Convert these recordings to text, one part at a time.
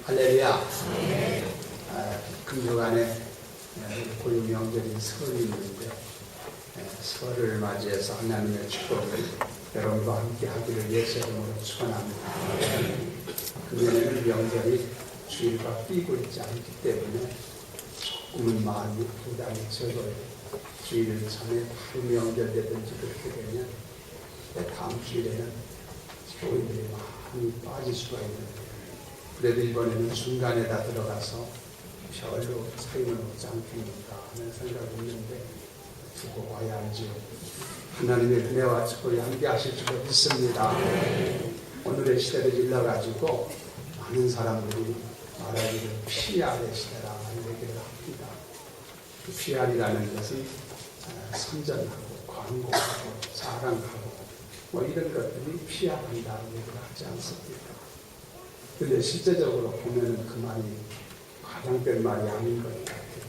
할렐루야. 금주간에 고유 명절인 설이 있는데 설을 맞이해서 하나님의 축복을 여러분과 함께 하기를 예수 이름으로 축원합니다. 금년에는 명절이 주일과 끼고 있지 않기 때문에 조금은 마음이 부담이 적어요. 주일 전에 바로 명절되든지 그렇게 되면 다음 주일에는 교인들이 많이 빠질 수가 있는데, 그래도 이번에는 중간에다 들어가서 별로 차이는 없지 않겠는가 하는 생각이 있는데 두고 와야 알지요. 하나님의 은혜와 축복이 함께 하실 줄 믿습니다. 오늘의 시대를 일러가지고 많은 사람들이 말하기를 PR의 시대라 얘기를 합니다. 그 PR이라는 것은 선전하고 광고하고 자랑하고 이런 것들이 PR한다는 얘기를 하지 않습니까? 근데 실제적으로 보면은 그 말이 과장된 말이 아닌 것 같아요.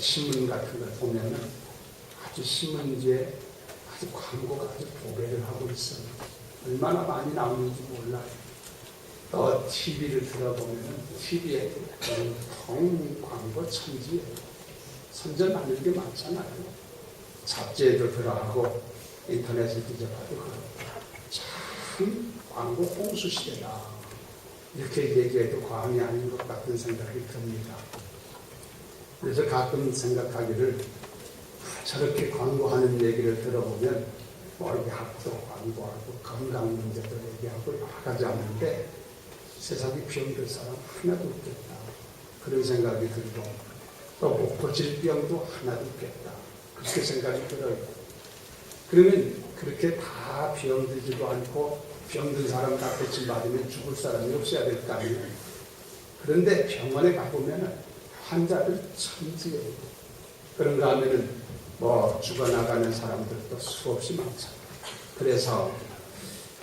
신문 같은 걸 보면은 아주 신문지에 아주 광고가 아주 도배를 하고 있어요. 얼마나 많이 나오는지 몰라요. 또 TV를 들어보면은 TV에 통 광고 천지예요. 선전하는 게 많잖아요. 잡지에도 들어가고 인터넷에 뒤져봐도 그렇고 참 광고 홍수 시대다. 이렇게 얘기해도 과언이 아닌 것 같은 생각이 듭니다. 그래서 가끔 생각하기를 저렇게 광고하는 얘기를 들어보면 약도 광고하고 건강 문제도 얘기하고 여러 가지 하는데 세상에 병들 사람 하나도 없겠다. 그런 생각이 들고 또 못 고칠 병도 하나도 없겠다. 그렇게 생각이 들어요. 그러면 그렇게 다 병들지도 않고 병든 사람 다 고침받으면 죽을 사람이 없어야 될 거 아니에요. 그런데 병원에 가보면 환자들 천지예요. 그런가 하면은 죽어나가는 사람들도 수없이 많잖아요. 그래서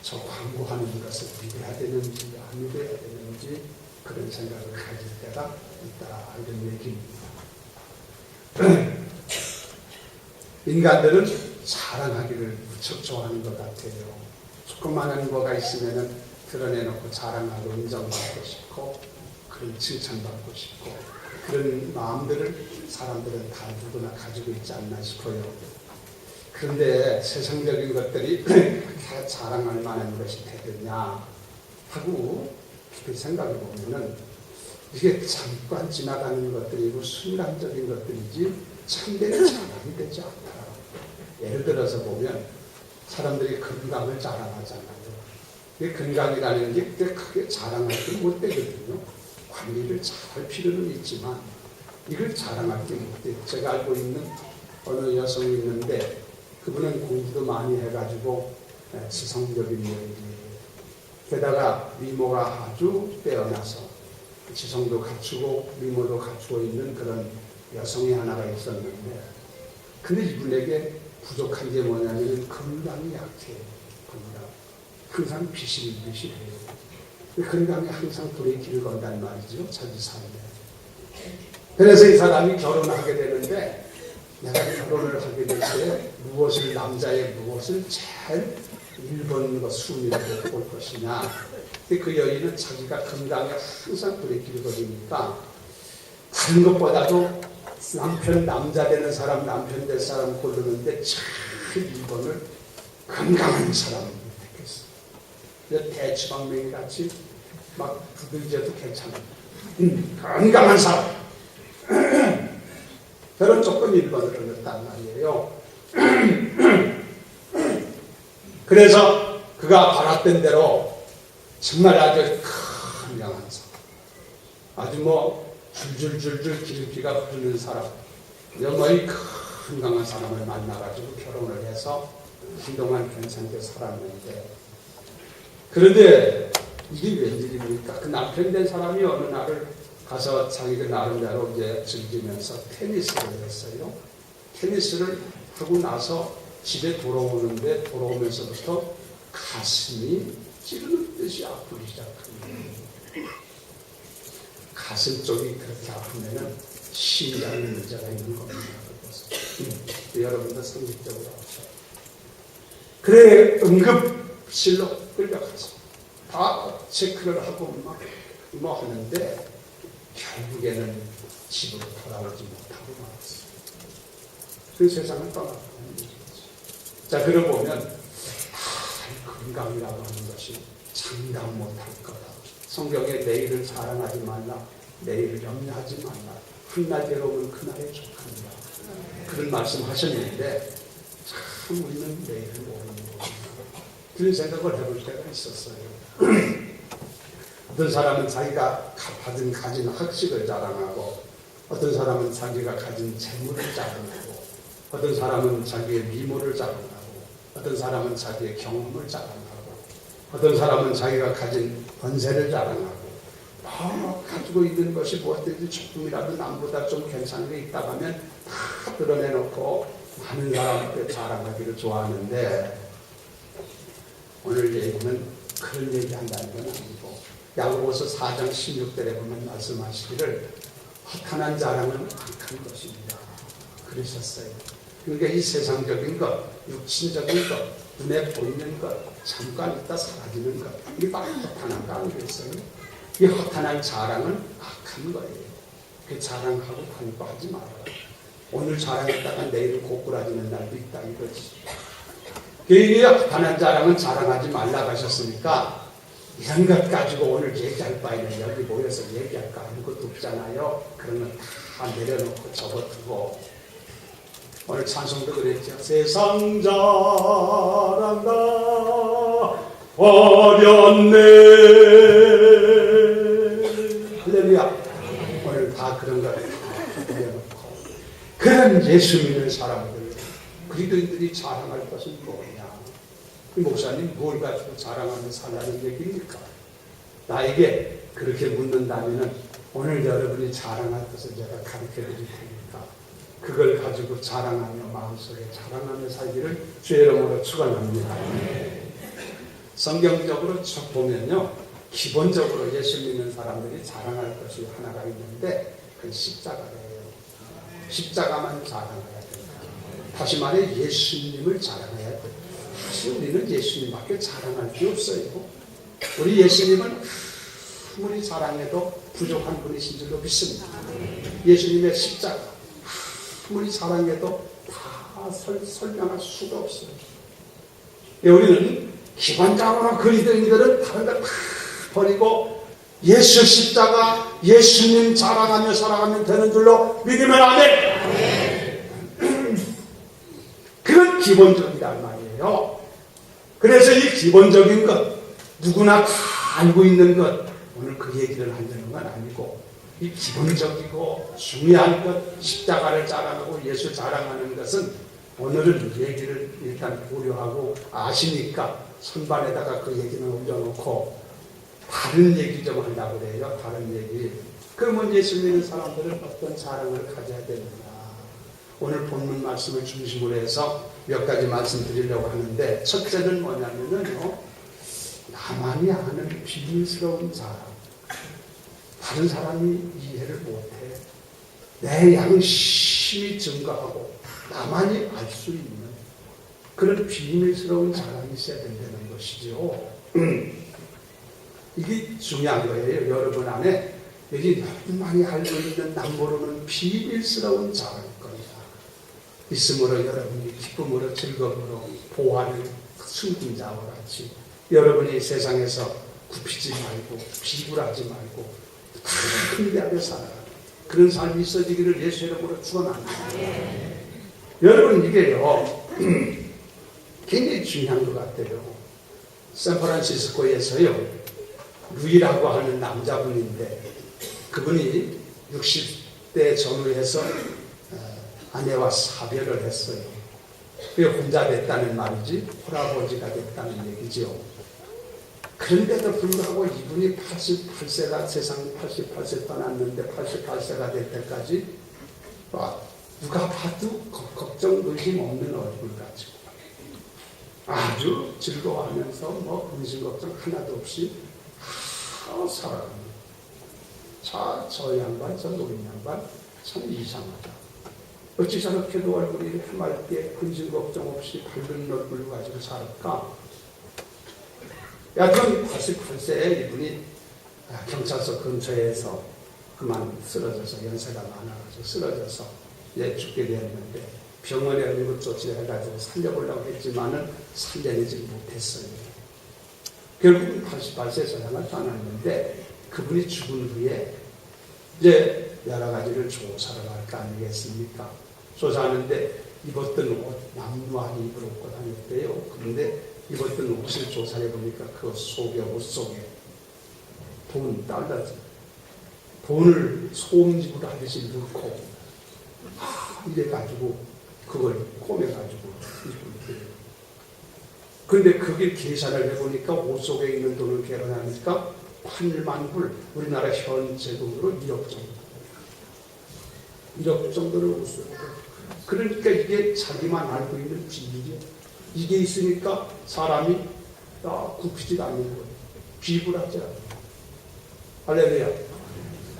저 광고하는 것을 믿어야 되는지 안 믿어야 되는지 그런 생각을 가질 때가 있다. 이런 얘기입니다. 인간들은 자랑하기를 무척 좋아하는 것 같아요. 조그마한 거가 있으면 드러내놓고 자랑하고 인정받고 싶고 그런 칭찬받고 싶고 그런 마음들을 사람들은 다 누구나 가지고 있지 않나 싶어요. 그런데 세상적인 것들이 그렇게 자랑할 만한 것이 되겠냐 하고 깊이 생각해 보면은 이게 잠깐 지나가는 것들이고 순간적인 것들이지 참된 자랑이 되지 않다. 예를 들어서 보면 사람들이 건강을 자랑하잖아요. 이 건강이라는 게 크게 자랑할 게 못 되거든요. 관리를 잘 할 필요는 있지만 이걸 자랑할 게 못 돼요. 제가 알고 있는 어느 여성이 있는데 그분은 공부도 많이 해가지고 지성적인 여인이에요. 게다가 미모가 아주 빼어나서 지성도 갖추고 미모도 갖추고 있는 그런 여성이 하나가 있었는데, 근데 이분에게 부족한 게 뭐냐면 건강이 약해요. 건강. 항상 비실비실해요. 건강에 항상 불의 길을 건단 말이죠. 자기 삶에. 그래서 이 사람이 결혼을 하게 되는데 내가 결혼을 하게 될 때 남자의 무엇을 제일 1번 순위로 볼 것이냐. 그 여인은 자기가 건강에 항상 불의 길을 거리니까 다른 것보다도 남자 되는 사람, 남편 될 사람 고르는데 제일 1번을 건강한 사람을 택했어요. 대추방맹이 같이 막 두들겨도 괜찮아요. 건강한 사람. 결혼 조건 1번을 넣었단 말이에요. 그래서 그가 바랐던 대로 정말 아주 건강한 사람. 아주 줄줄줄줄 기름기가 흐르는 사람, 영원히 건강한 사람을 만나가지고 결혼을 해서 한동안 괜찮게 살았는데, 그런데 이게 웬일입니까? 그 남편 된 사람이 어느 날을 가서 자기가 나름대로 이제 즐기면서 테니스를 했어요. 테니스를 하고 나서 집에 돌아오면서부터 가슴이 찌르는 듯이 아프기 시작합니다. 가슴 쪽이 그렇게 아프면은 심장에 문제가 있는 겁니다. 여러분도 상식적으로 아셔요. 그래 응급실로 끌려가서 다 체크를 하고 막 뭐 하는데 결국에는 집으로 돌아오지 못하고 말았어요. 그 세상을 떠나고 하는 거죠. 자, 그러고 보면 건강이라고 하는 것이 장담 못할 거다. 성경에 내일을 사랑하지 말라, 내일을 염려하지 말라, 훗날 괴로움은 그날에 족합니다. 그런 말씀 하셨는데 참 우리는 내일을 모르는 거예요. 그런 생각을 해볼 때가 있었어요. 어떤 사람은 자기가 가진 학식을 자랑하고, 어떤 사람은 자기가 가진 재물을 자랑하고, 어떤 사람은 자기의 미모를 자랑하고, 어떤 사람은 자기의 경험을 자랑하고, 어떤 사람은 자기가 가진 권세를 자랑하고, 가지고 있는 것이 무엇든지 조금이라도 남보다 좀 괜찮은 게 있다고 하면 다 드러내놓고 많은 사람한테 자랑하기를 좋아하는데, 오늘 얘기는 그런 얘기한다는 건 아니고, 야고보서 4장 16절에 보면 말씀하시기를 허탄한 자랑은 악한 것입니다 그러셨어요. 그러니까 이 세상적인 것, 육신적인 것, 눈에 보이는 것, 잠깐 있다 사라지는 것, 이게 바로 허탄한 거 아니겠어요? 이 허탄한 자랑은 악한 거예요. 그 자랑하고 반박하지 말아요. 오늘 자랑했다가 내일 고꾸라지는 날도 있다 이거지. 이 허탄한 자랑은 자랑하지 말라고 하셨으니까 이런 것 가지고 오늘 얘기할 바에는 여기 모여서 얘기할 거 아무것도 없잖아요. 그런 건 다 내려놓고 접어두고, 오늘 찬송도 그랬죠. 세상 자랑다 어렸네. 할렐루야. 오늘 다 그런 걸 내려놓고, 그런 예수 믿는 사람들, 그리스도인들이 자랑할 것은 뭐냐? 목사님 뭘 가지고 자랑하며 살라는 얘기입니까? 나에게 그렇게 묻는다면 오늘 여러분이 자랑할 것을 제가 가르쳐 드릴 테니까 그걸 가지고 자랑하며 마음속에 자랑하며 살기를 주의 이름으로 축원합니다. 성경적으로 쭉 보면요, 기본적으로 예수 믿는 사람들이 자랑할 것이 하나가 있는데 그건 십자가예요. 십자가만 자랑해야 된다. 다시 말해 예수님을 자랑해야 된다. 사실 우리는 예수님밖에 자랑할 게 없어요. 우리 예수님은 아무리 자랑해도 부족한 분이신 줄로 믿습니다. 예수님의 십자가 아무리 자랑해도 다 설명할 수가 없어요. 우리는 기본적으로 그리스도인들은 다른 걸 다 버리고 예수 십자가, 예수님 자랑하며 살아가면 되는 줄로 믿으면 아멘. 그건 기본적이란 말이에요. 그래서 이 기본적인 것, 누구나 다 알고 있는 것, 오늘 그 얘기를 하려는 건 아니고, 이 기본적이고 중요한 것, 십자가를 자랑하고 예수 자랑하는 것은 오늘은 얘기를 일단 고려하고 아시니까 선반에다가 그 얘기는 올려놓고 다른 얘기 좀 하려고 그래요. 다른 얘기. 그러면 예수 믿는 사람들은 어떤 자랑을 가져야 되느냐. 오늘 본문 말씀을 중심으로 해서 몇 가지 말씀드리려고 하는데, 첫째는 뭐냐면요, 나만이 아는 비밀스러운 자랑. 다른 사람이 이해를 못해. 내 양심이 증거하고 나만이 알 수 있는 그런 비밀스러운 자랑이 있어야 된다는 것이죠. 이게 중요한 거예요. 여러분 안에 여기 너무많이 알고 있는 남 모르는 비밀스러운 자랑일 겁니다. 있으므로 여러분이 기쁨으로 즐거움으로 보호하는 순금자와 같이 여러분이 세상에서 굽히지 말고 비굴하지 말고 큰대하게 살아가는 그런 삶이 있어지기를 예수 이름으로 축원합니다. 여러분 이게요 굉장히 중요한 것 같아요. 샌프란시스코에서요 루이라고 하는 남자분인데, 그분이 60대 전후해서 아내와 사별을 했어요. 그게 혼자 됐다는 말이지 홀아버지가 됐다는 얘기죠. 그런데도 불구하고 이분이 88세가 세상 88세 떠났는데 88세가 될 때까지 누가 봐도 걱정 의심 없는 얼굴 가지고 아주 즐거워하면서 뭐 근심 걱정 하나도 없이 살아갑니다. 저 양반 저 노인 양반 참 이상하다. 어찌 저렇게도 얼굴이 해맑게 근심 걱정 없이 밝은 얼굴을 가지고 살았까? 여튼 88세에 이분이 경찰서 근처에서 그만 쓰러져서 연세가 많아가지고 쓰러져서 죽게 되었는데 병원에 응급조치를 해가지고 살려보려고 했지만은 살려내지 못했어요. 결국은 다시 발세서양을 떠났는데 그분이 죽은 후에 이제 여러 가지를 조사를 할 거 아니겠습니까? 조사하는데 입었던 옷, 남루하게 입을 입고 다녔대요. 그런데 입었던 옷을 조사해 보니까 그 옷 속에 돈, 달러지. 돈을 소음집으로 하듯이 넣고, 이래가지고, 그걸 꼬매가지고 입을 때요. 그런데 그게 계산을 해보니까 옷 속에 있는 돈을 계산하니까 8만 불, 우리나라 현 재돈으로 1억 정도. 1억 정도를 옷 속에. 그러니까 이게 자기만 알고 있는 비밀이에요. 이게 있으니까 사람이 굽히지도 않는 거예요. 비굴하지 않아요. 할렐루야.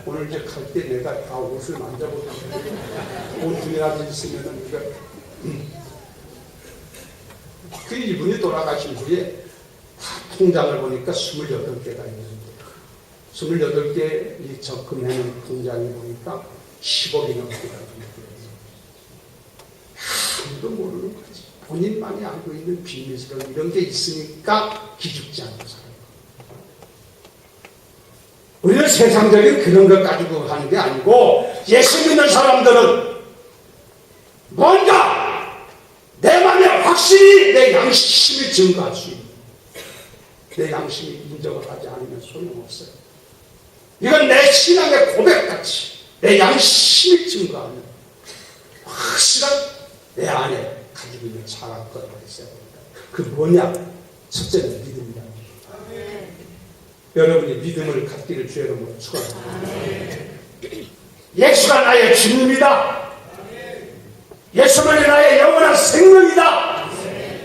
오늘 이제 갈 때 내가 다 옷을 만져보자. 옷 중이라도 있으면은 이거. 그 이분이 돌아가신 후에 다 통장을 보니까 28개가 있는데 28개 이 적금해놓은 통장에 보니까 10억이 넘게 아무도 모르는 거지. 본인만이 알고 있는 비밀스러운 이런 게 있으니까 기죽지 않고 살아요. 우리는 세상적인 그런 것 가지고 하는 게 아니고 예수 믿는 사람들은 뭔가 내 맘에 확실히 내 양심이 증거할 수 있는, 내 양심이 인정을 하지 않으면 소용없어요. 이건 내 신앙의 고백같이 내 양심이 증거하는 확실한 내 안에 가지고 있는 자랑거리가 있어야 됩니다. 그 뭐냐? 첫째는 믿음이다. 여러분이 믿음을 갖기를 주의 이름으로 축원합니다. 예수가 나의 주님이다. 예수만이 나의 영원한 생명이다.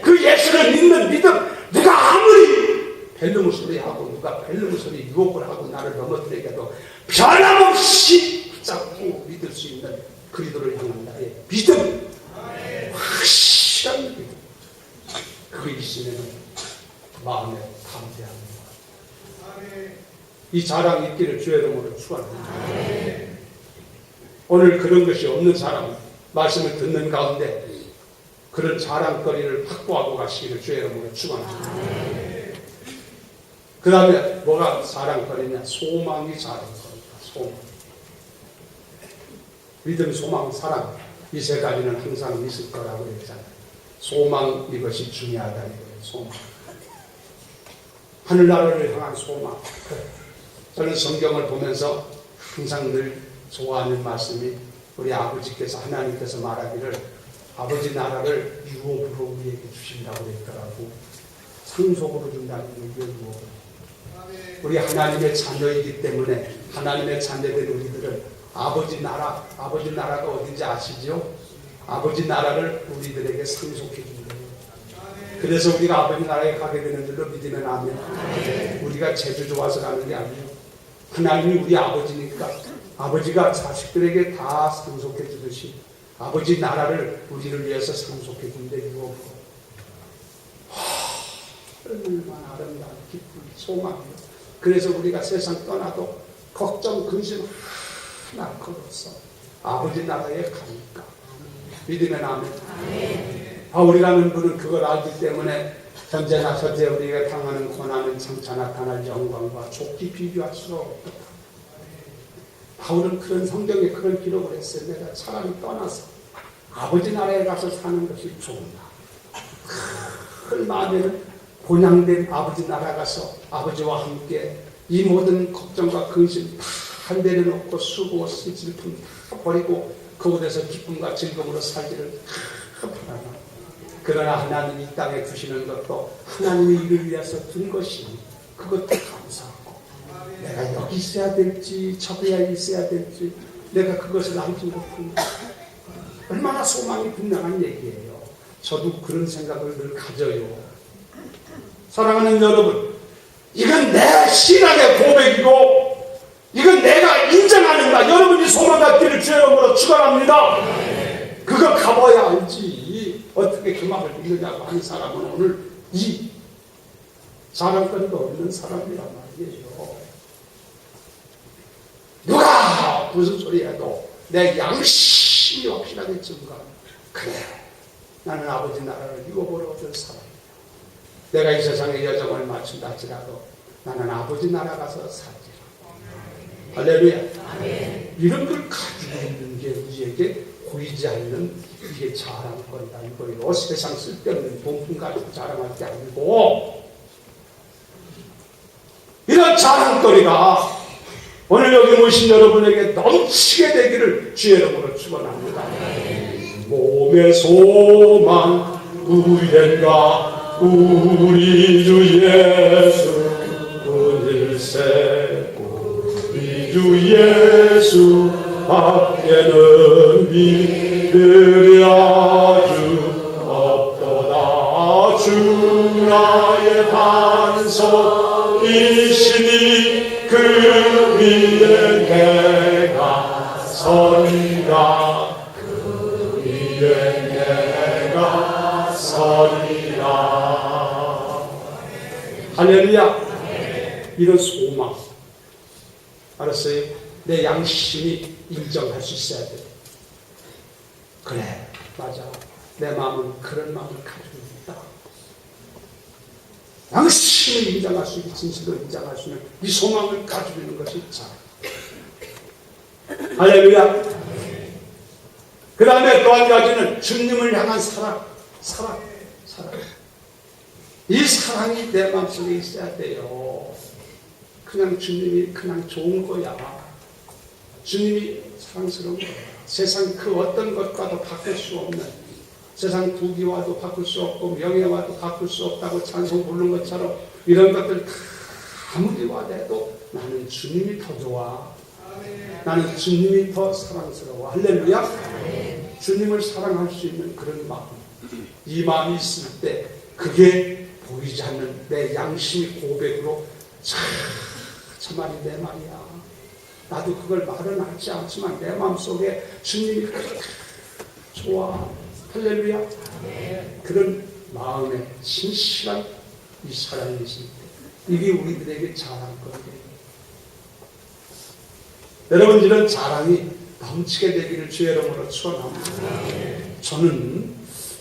그 예수를 믿는 믿음, 누가 아무리 벨름 소리하고 누가 벨름 소리 유혹을 하고 나를 넘어뜨리게 해도 변함없이 붙잡고 믿을 수 있는 그리스도를 향한 나의 믿음, 확실한 믿음, 그거 있으면 마음에 담대합니다. 이 자랑이 있기를 주의 이름으로 축원합니다. 오늘 그런 것이 없는 사람, 말씀을 듣는 가운데 그런 자랑거리를 확보하고 가시기를 주의 이름으로 축원합니다. 그 다음에 뭐가 자랑거리냐? 소망이 자랑거리다. 소망. 믿음, 소망, 사랑, 이 세 가지는 항상 있을 거라고 그랬잖아요. 소망, 이것이 중요하다 이거예요. 소망. 하늘나라를 향한 소망. 저는 성경을 보면서 항상 늘 좋아하는 말씀이 우리 아버지께서, 하나님께서 말하기를 아버지 나라를 유업으로 우리에게 주신다고 그랬더라고. 상속으로 준다는 얘기예요. 유업으로. 우리 하나님의 자녀이기 때문에 하나님의 자녀된 우리들은 아버지 나라가 어딘지 아시죠? 아버지 나라를 우리들에게 상속해 준 거예요. 그래서 우리가 아버지 나라에 가게 되는 줄로 믿으면 아멘. 우리가 제주 좋아서 가는 게 아니에요. 하나님이 우리 아버지니까 아버지가 자식들에게 다 상속해 주듯이 아버지 나라를 우리를 위해서 상속해 준대. 유업으로. 얼마나 아름다운 기쁨, 소망이요. 그래서 우리가 세상 떠나도 걱정, 근심 하나 걸었어. 아버지 나라에 가니까. 믿으면 아멘. 바울이라는 분은 그걸 알기 때문에 현재나 현재 우리가 당하는 고난은 장차 나타날 영광과 좋게 비교할 수가 없다. 바울은 그런 성경에 그런 기록을 했어요. 내가 차라리 떠나서 아버지 나라에 가서 사는 것이 좋은다. 큰 마음에는 본향된 아버지 나라 가서 아버지와 함께 이 모든 걱정과 근심 다 내려놓고 수고와 슬픔 다 버리고 그곳에서 기쁨과 즐거움으로 살기를 바라나. 그러나 하나님이 이 땅에 주시는 것도 하나님의 일을 위해서 준 것이니 그것도 감사하고 내가 여기 있어야 될지 저기에 있어야 될지 내가 그것을 알지 못합니다. 얼마나 소망이 분명한 얘기예요. 저도 그런 생각을 늘 가져요. 사랑하는 여러분, 이건 내 신앙의 고백이고 이건 내가 인정하는가. 여러분이 소망 갖기를 주의 이름으로 축원합니다. 그거 가봐야 알지. 어떻게 그 말을 믿느냐고 하는 사람은 오늘 이 자랑거리가 없는 사람이란 말이에요. 무슨 소리 해도 내 양심이 확실하게 증거하는, 그래, 나는 아버지 나라를 유업으로 얻은 사람이야. 내가 이 세상에 여정을 마친다 할지라도 나는 아버지 나라 가서 살지라. 할렐루야. 이런 걸 가지고 있는 게 우리에게 보이지 않는 이게 자랑거리다 이거예요. 세상 쓸데없는 돈품 가지고 자랑할 게 아니고, 이런 자랑거리가 오늘 여기 모신 여러분에게 넘치게 되기를 주의 이름으로 축원합니다. 몸의 소망 우연과 우리 주 예수 분일세, 우리 주 예수 밖에는 믿으리 아주 없도다. 주 나의 반석이시니 그 위에 내가 서리라. 그 위에 내가 서리라. 할렐루야. 이런 소망, 알았어요? 내 양심이 인정할 수 있어야 돼. 그래, 맞아, 내 마음은 그런 마음을 가지고 있다. 양심을 인정할 수 있는, 진실로 인정할 수 있는 이 소망을 가지고 있는 것이 자. 할렐루야. 그 다음에 또 한 가지는 주님을 향한 사랑. 이 사랑이 내 마음속에 있어야 돼요. 그냥 주님이 그냥 좋은 거야. 주님이 사랑스러운 거야. 세상 그 어떤 것과도 바꿀 수 없는, 세상 부귀와도 바꿀 수 없고 명예와도 바꿀 수 없다고 찬송 부르는 것처럼 이런 것들 다 아무리 와대도 나는 주님이 더 좋아. 나는 주님이 더 사랑스러워. 할렐루야. 주님을 사랑할 수 있는 그런 마음, 이 마음이 있을 때 그게 보이지 않는 내 양심이 고백으로 저 말이 내 말이야. 나도 그걸 말은 하지 않지만 내 마음속에 주님이 그렇게 좋아. 할렐루야. 그런 마음에 진실한 이 사랑이 있을 때 이게 우리들에게 자랑거리예요. 여러분, 이런 자랑이 넘치게 되기를 주의 이름으로 축원합니다. 저는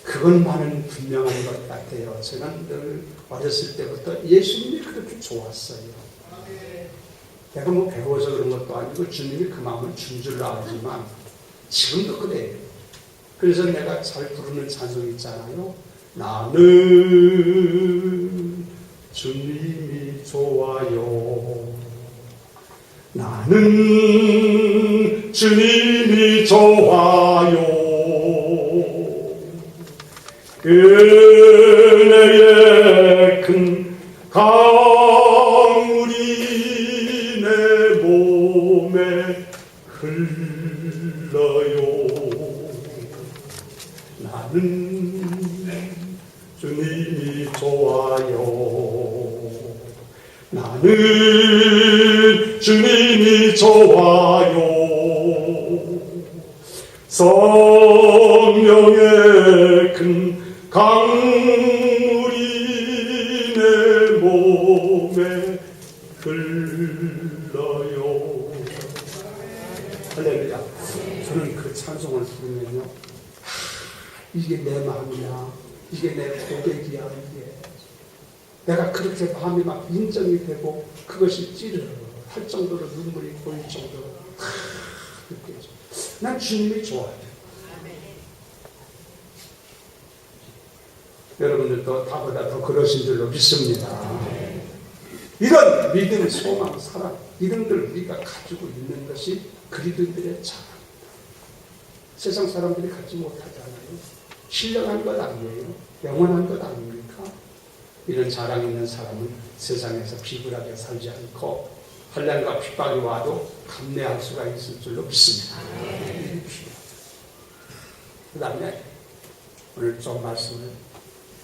그것만은 분명한 것 같아요. 제가 늘 어렸을 때부터 예수님이 그렇게 좋았어요. 내가 뭐 배워서 그런 것도 아니고 주님이 그 마음을 준 줄로 알지만 지금도 그래요. 그래서 내가 잘 부르는 찬송이 있잖아요. 나는 주님이 좋아요. 나는 주님이 좋아요. 은혜의 큰 강물이 내 몸에 흘러요. 나는 주님이 좋아요. 나는 주님이 좋아요. 성령의 큰 강물이 내 몸에 흘러요. 할렐루야. 저는 그 찬송을 부르면요, 이게 내 마음이야, 이게 내 고백이야, 이게 내가 그렇게 마음이 막 인정이 되고 그것이 찌르르 할 정도로 눈물이 보일 정도로 느껴져. 난 주님이 좋아요. 여러분들도 다보다 더 그러신 줄로 믿습니다. 이런 믿음, 소망, 사랑, 이런 걸 우리가 가지고 있는 것이 그리스도인들의 자랑입니다. 세상 사람들이 갖지 못하잖아요. 신령한 것 아니에요. 영원한 것 아닙니까? 이런 자랑 있는 사람은 세상에서 비굴하게 살지 않고 환난과 핍박이 와도 감내할 수가 있을 줄로 믿습니다. 그 다음에 오늘 좀 말씀을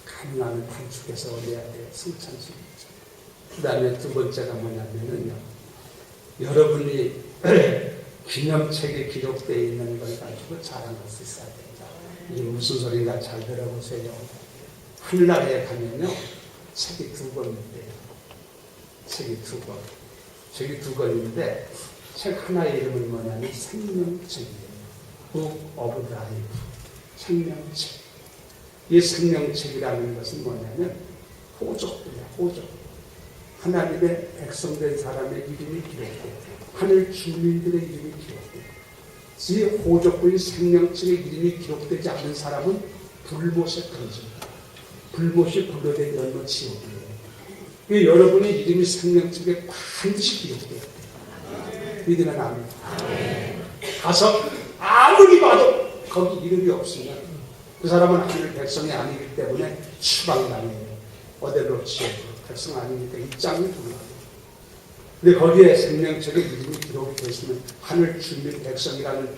가능하면 단축해서 올려야 돼요. 성찬식이죠. 그 다음에 두 번째가 뭐냐면요, 여러분이 기념책에 기록되어 있는 걸 가지고 자랑할 수 있어야 됩니다. 이게 무슨 소리인가 잘 들어보세요. 하늘나라에 가면요, 책이 두 권인데요. 책이 두 권인데 책 하나의 이름은 뭐냐면 생명책이에요. Book of Life. 생명책. 이 생명책이라는 것은 뭐냐면 호족이에요. 호족. 하나님의 백성된 사람의 이름이 기록돼요. 하늘 주민들의 이름이 기록돼요. 이 호족부의 생명책의 이름이 기록되지 않는 사람은 불못에 던집니다. 불못이 불러된 연못 지옥이에요. 여러분의 이름이 생명책에 반드시 기록돼요. 믿으면 압니다. 가서 아무리 봐도 거기 이름이 없으면 그 사람은 하늘 백성이 아니기 때문에 추방당해요. 어디로 지옥으로. 백성 아니니까 입장이 불가해요. 근데 거기에 생명책에 이름이 기록이 되시면 하늘 주민 백성이라는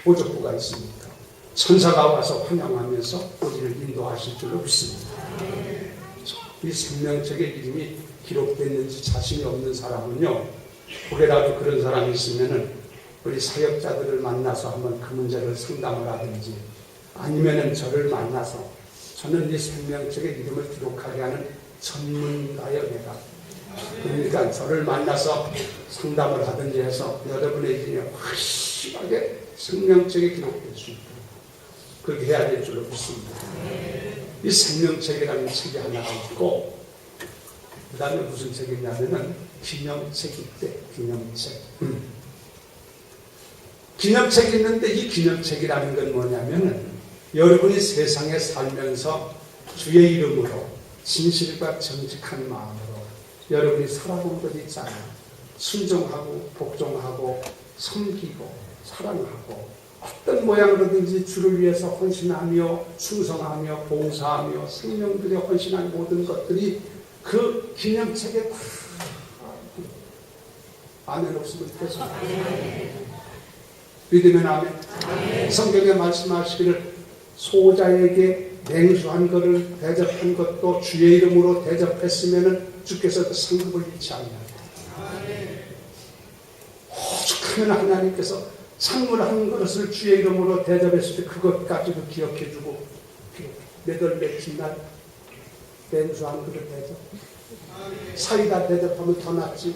호족부가 있으니까 천사가 와서 환영하면서 우리를 인도하실 줄로 믿습니다. 이 생명책에 이름이 기록됐는지 자신이 없는 사람은요, 혹여라도 그런 사람이 있으면은 우리 사역자들을 만나서 한번 그 문제를 상담을 하든지 아니면은 저를 만나서 저는 이 생명책에 이름을 기록하게 하는 전문가여 내가, 그러니까 저를 만나서 상담을 하든지 해서 여러분의 이름이 확실하게 생명책에 기록될 수 있도록 그렇게 해야 될 줄로 믿습니다. 이 생명책이라는 책이 하나가 있고, 그 다음에 무슨 책이냐면은 기념책이 있대. 기념책. 기념책이 있는데 이 기념책이라는 건 뭐냐면은 여러분이 세상에 살면서 주의 이름으로 진실과 정직한 마음으로 여러분이 살아본 것 있잖아요. 순종하고 복종하고 섬기고 사랑하고 어떤 모양으로든지 주를 위해서 헌신하며 충성하며 봉사하며 생명들에 헌신한 모든 것들이 그 기념책에 다 아멘 없으면 되죠. 믿으면 아멘. 성경에 말씀하시기를 소자에게 냉수한 것을 대접한 것도 주의 이름으로 대접했으면 주께서 그 상급을 잃지 않는다. 오죽하면 하나님께서 상물한 것을 주의 이름으로 대접했을 때 그것까지도 기억해주고 몇월 며칠 날 냉수한 것을 대접, 사이다 대접하면 더 낫지.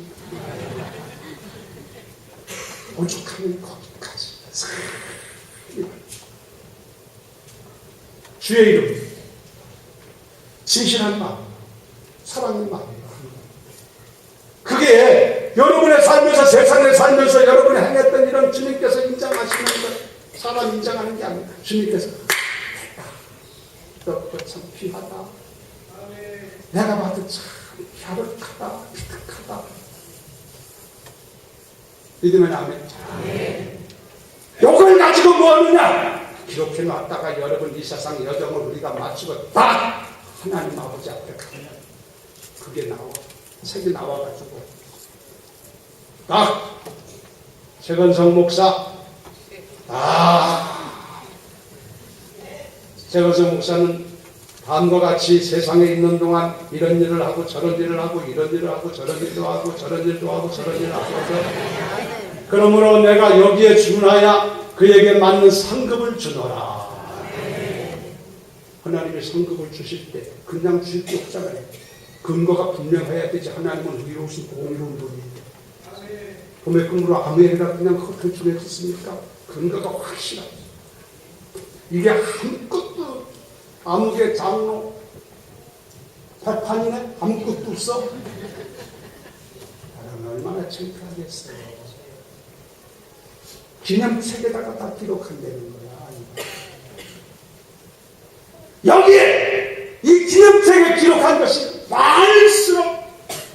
오죽하면 거기까지 주의 이름, 진실한 마음, 사랑의 마음, 그게 여러분의 살면서, 세상에 살면서 여러분이 행했던 이런 주님께서 인정하시는 것, 사람 인정하는 게 아니라 주님께서 너 참 귀하다, 내가 봐도 참 갸륵하다, 비특하다. 믿으면 아멘. 이걸 가지고 뭐 하느냐? 기록해 놨다가 여러분 이 세상 여정을 우리가 마치고 딱 하나님 아버지 앞에 가면 그게 나와. 책이 나와가지고 딱 최건성 목사, 최건성 목사는 다음과 같이 세상에 있는 동안 이런 일을 하고 저런 일을 하고 이런 일을 하고 저런 일도 하고 저런 일도 하고 저런 일을 하고 그러므로 내가 여기에 준하여 그에게 맞는 상급을 주노라. 하나님의 상급을 주실 때 그냥 주실 게 없잖아요. 근거가 분명해야 되지. 하나님은 의로우신 공의로운 분인데 봄의 꿈으로 아무에게나 그냥 헛을 주겠습니까? 근거가 확실하죠. 이게 아무것도 아무개 장로 발판이네? 아무것도 없어? 나는 얼마나 창피하겠어요. 기념책에다가 다 기록한다는 거야. 여기에 이 기념책에 기록한 것이 많을수록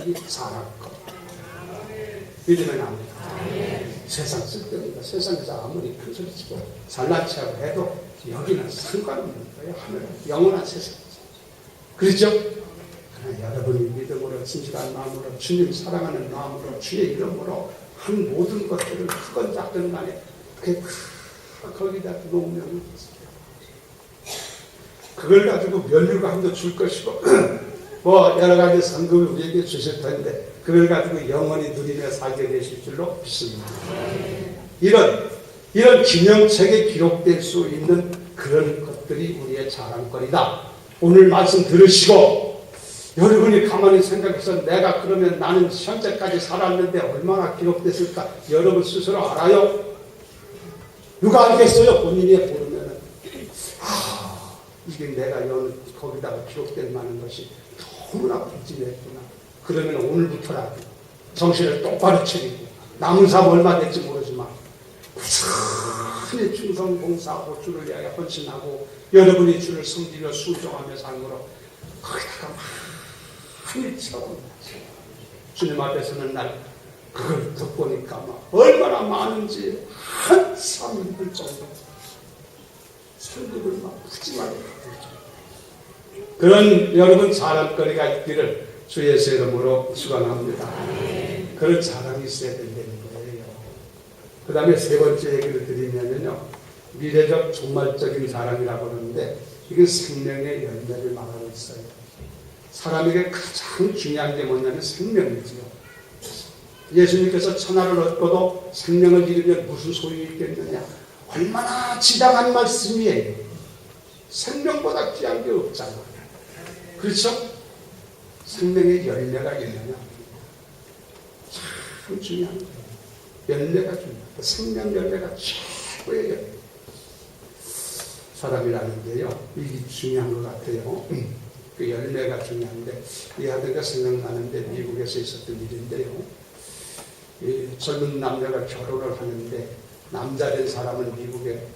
이 잘할 것. 믿으면 안 돼. 세상 쓸데없는 세상에서 아무리 큰 소리치고 잘난 체하고 해도 여기는 상관없는 거예요. 하늘은 영원한 세상이죠. 그렇죠? 그러나 여러분이 믿음으로 진실한 마음으로 주님 사랑하는 마음으로 주의 이름으로 한 모든 것들을 크건 작건 간에 그게 거기다 놓으면 그걸 가지고 면류관도 줄 것이고 뭐 여러 가지 상급을 우리에게 주실 텐데 그걸 가지고 영원히 누리며 살게 되실 줄로 믿습니다. 이런 기념책에 기록될 수 있는 그런 것들이 우리의 자랑거리다. 오늘 말씀 들으시고 여러분이 가만히 생각해서 내가 그러면 나는 현재까지 살았는데 얼마나 기록됐을까? 여러분 스스로 알아요? 누가 알겠어요? 본인이 모르면은. 이게 내가 거기다가 기록될 만한 것이 너무나 부진했구나. 그러면 오늘부터라도 정신을 똑바로 차리고 남은 삶 얼마 될지 모르지만 꾸준히 충성봉사하고 주를 위하여 헌신하고 여러분이 주를 섬기며 순종하며 사는 거로 거기다가 많이 채워온다. 주님 앞에서는 날 그걸 듣보니까 막 얼마나 많은지 한참 힘들 정도 설교를 막 푸짐하게 하고 그런 여러분 자랑거리가 있기를 주 예수 이름으로 축원합니다. 그런 자랑이 있어야 된다는 거예요. 그 다음에 세 번째 얘기를 드리면요, 미래적 종말적인 자랑이라고 하는데 이게 생명의 열매를 말하고 있어요. 사람에게 가장 중요한 게 뭐냐면 생명이지요. 예수님께서 천하를 얻고도 생명을 잃으면 무슨 소용이 있겠느냐. 얼마나 지당한 말씀이에요. 생명보다 귀한 게 없잖아. 그렇죠? 생명의 열매가 있느냐. 참 중요한 거예요. 열매가 중요하다. 생명 열매가 최고의 열매. 사람이라는 게요, 이게 중요한 것 같아요. 그 열매가 중요한데, 이하드가 생각나는데 미국에서 있었던 일인데요. 이 젊은 남녀가 결혼을 하는데 남자 된 사람은 미국의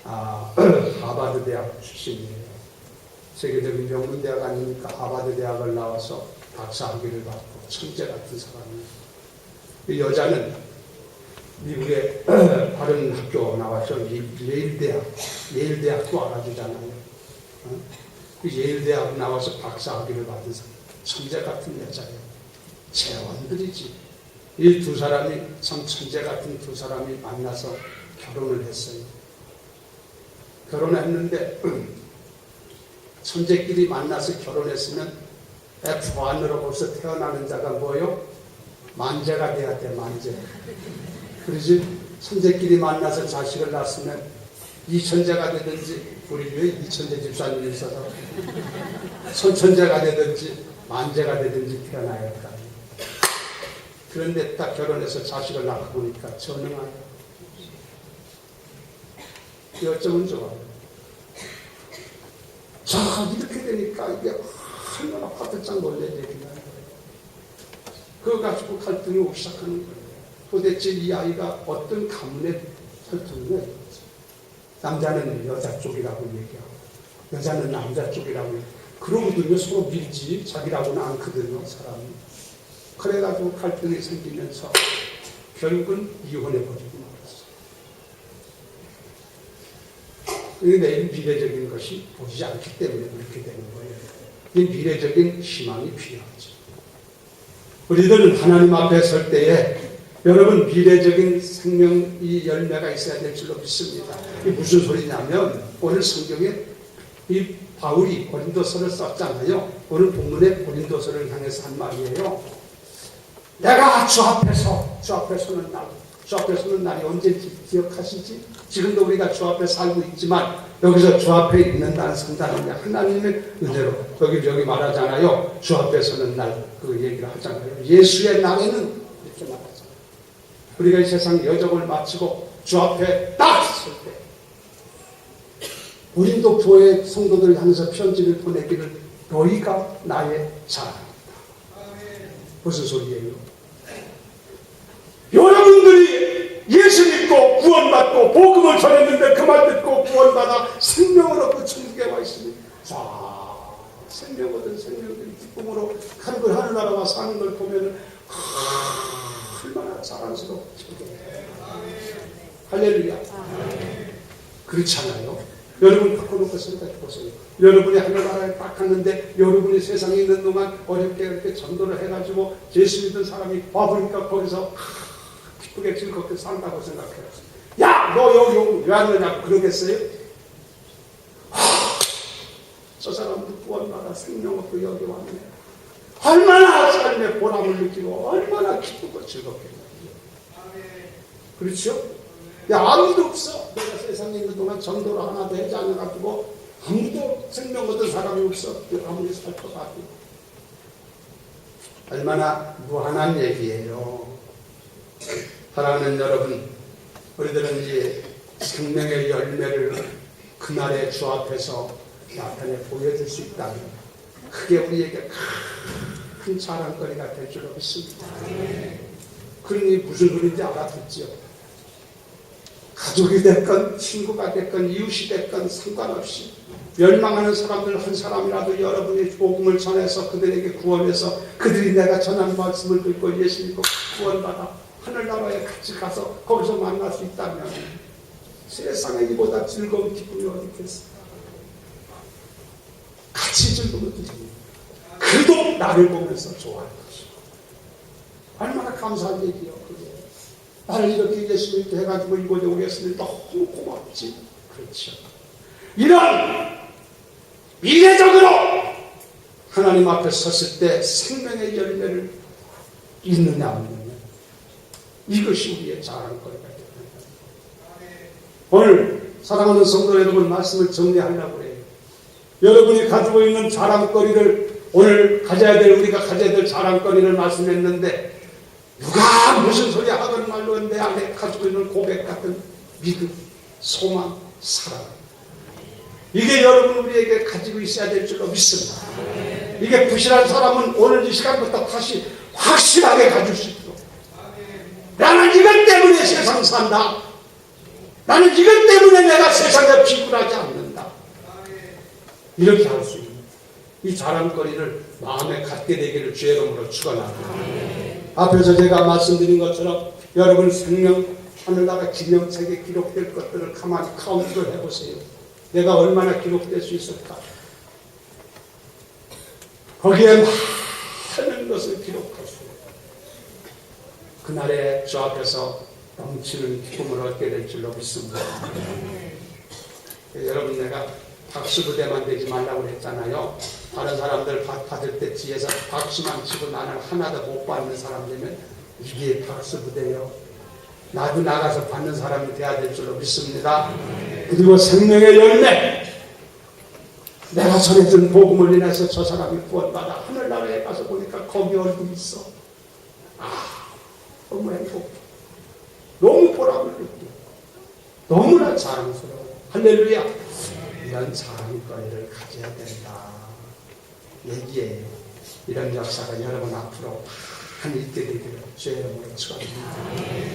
하버드 대학 출신이에요. 세계적인 명문대학 아니니까 하버드 대학을 나와서 박사학위를 받고 천재 같은 사람이에요. 이 여자는 미국의 다른 학교 나와서 예일 대학도 알아주잖아요. 그 예일 대학 나와서 박사학위를 받은 사람, 천재 같은 여자예요. 재원들이지. 이 두 사람이 참 천재 같은 두 사람이 만나서 결혼을 했어요. 결혼했는데 천재끼리 만나서 결혼했으면 F1으로 벌써 태어나는 자가 뭐요? 만재가 돼야 돼, 만재. 그러지? 천재끼리 만나서 자식을 낳았으면 이천재가 되든지, 우리 왜 이천재 집사님이 있어서 천천재가 되든지 만재가 되든지 태어나야 할까. 그런데 딱 결혼해서 자식을 낳고 보니까 전능하요. 어쩌면 좋아요. 자, 이렇게 되니까 이게 얼마나 화들짝 놀라야 되겠나. 그거 가지고 갈등이 오기 시작하는 거예요. 도대체 이 아이가 어떤 가문의 혈통이냐. 남자는 여자 쪽이라고 얘기하고 여자는 남자 쪽이라고 얘기하고 그러거든요. 서로 밀지 자기라고는 않거든요. 사람이. 그래가지고 갈등이 생기면서 결국은 이혼해버리고 말았어요. 내일 미래적인 것이 보이지 않기 때문에 그렇게 되는 거예요. 이 미래적인 희망이 필요하죠. 우리들은 하나님 앞에 설 때에 여러분 미래적인 생명이 열매가 있어야 될 줄로 믿습니다. 이게 무슨 소리냐면 오늘 성경에 이 바울이 고린도서를 썼잖아요. 오늘 본문에 고린도서를 향해서 한 말이에요. 내가 주 앞에 서는 날, 주 앞에 서는 날이 언제인지 기억하시지? 지금도 우리가 주 앞에 살고 있지만 여기서 주 앞에 있는다는 상단은 하나님의 은혜로 여기 말하잖아요. 주 앞에 서는 날 그 얘기를 하잖아요. 예수의 날에는 이렇게 말하잖아요. 우리가 이 세상 여정을 마치고 주 앞에 딱 설 때 고린도 교회 성도들 향해서 편지를 보내기를 너희가 나의 자랑이다. 무슨 소리예요? 여러분들이 예수 믿고 구원받고 복음을 전했는데 그 말 듣고 구원받아 생명을 얻고 천국에 와 있으니 자 생명 얻은 생명들이 기쁨으로 하늘 하늘나라와 사는 걸 보면 얼마나 자랑스럽죠. 할렐루야. 그렇잖아요. 여러분 바꿔놓고 생각해보세요. 여러분이 하늘나라에 딱 갔는데 여러분이 세상에 있는 동안 어렵게 전도를 해가지고 예수 믿는 사람이 와보니까 거기서 기쁘게 즐겁게 산다고 생각해요. 야! 너 여기 왜 왔느냐고 그러겠어요? 저 사람도 구원받아 생명 얻고 여기 왔네. 얼마나 삶의 보람을 느끼고 얼마나 기쁘고 즐겁겠냐. 그렇죠? 야, 아무도 없어. 내가 세상에 있는 동안 전도를 하나도 하지 않아가지고 아무도 생명 얻은 사람이 없어. 아무리 살펴봐도. 얼마나 무한한 얘기예요. 사랑하는 여러분, 우리들은 이제 생명의 열매를 그날의 주 앞에서 나타내 보여줄 수 있다면 그게 우리에게 큰 자랑거리가 될 줄 믿습니다. 그러니 무슨 소리인지 알아듣지요. 가족이 됐건 친구가 됐건 이웃이 됐건 상관없이 멸망하는 사람들 한 사람이라도 여러분이 복음을 전해서 그들에게 구원해서 그들이 내가 전한 말씀을 듣고 예수 믿고 구원받아 하늘나라에 같이 가서 거기서 만날 수 있다면 세상에 이보다 즐거운 기쁨이 어디 있겠어요. 같이 즐거움을 드립니다. 그도 나를 보면서 좋아할 것이고 얼마나 감사한 얘기요. 그게 나를 이렇게 예수 믿게 해가지고 이곳에 오겠으니 너무 고맙지. 그렇죠. 이런 미래적으로 하나님 앞에 섰을 때 생명의 열매를 있느냐 없느냐, 이것이 우리의 자랑거리가 됩니다. 오늘 사랑하는 성도 여러분, 말씀을 정리하려고 해요. 여러분이 가지고 있는 자랑거리를, 오늘 가져야 될, 우리가 가져야 될 자랑거리를 말씀했는데, 누가 무슨 소리 하건 말로 내 안에 가지고 있는 고백 같은 믿음, 소망, 사랑, 이게 여러분 우리에게 가지고 있어야 될 줄로 믿습니다. 이게 부실한 사람은 오늘 이 시간부터 다시 확실하게 가질 수 있도록, 나는 이것 때문에 세상 산다, 나는 이것 때문에 내가 세상에 비굴하지 않는다, 이렇게 할 수 있는 이 자랑거리를 마음에 갖게 되기를 주의 이름으로 축원합니다. 앞에서 제가 말씀드린 것처럼 여러분 생명 하늘나라 기념책에 기록될 것들을 가만히 카운트를 해보세요. 내가 얼마나 기록될 수 있을까? 거기에 많은 것을 기록할 수 있어요. 그날에 주 앞에서 넘치는 기쁨을 얻게 될 줄로 믿습니다. 여러분, 내가 박수부대만 되지 말라고 했잖아요. 다른 사람들 받을 때 뒤에서 박수만 치고 나는 하나도 못 받는 사람 되면 이게 박수부대요. 나도 나가서 받는 사람이 돼야 될 줄로 믿습니다. 그리고 생명의 열매, 내가 전해준 복음을 인해서 저 사람이 구원받아 하늘나라에 가서 보니까 거기 얼굴이 있어. 너무 행복해. 너무 보람을 느끼고 너무나 자랑스러워. 할렐루야. 이런 자랑거리를 가져야 된다 얘기예요. 이런 역사가 여러분 앞으로 많이 있게 되기를 주의 이름으로 축원합니다.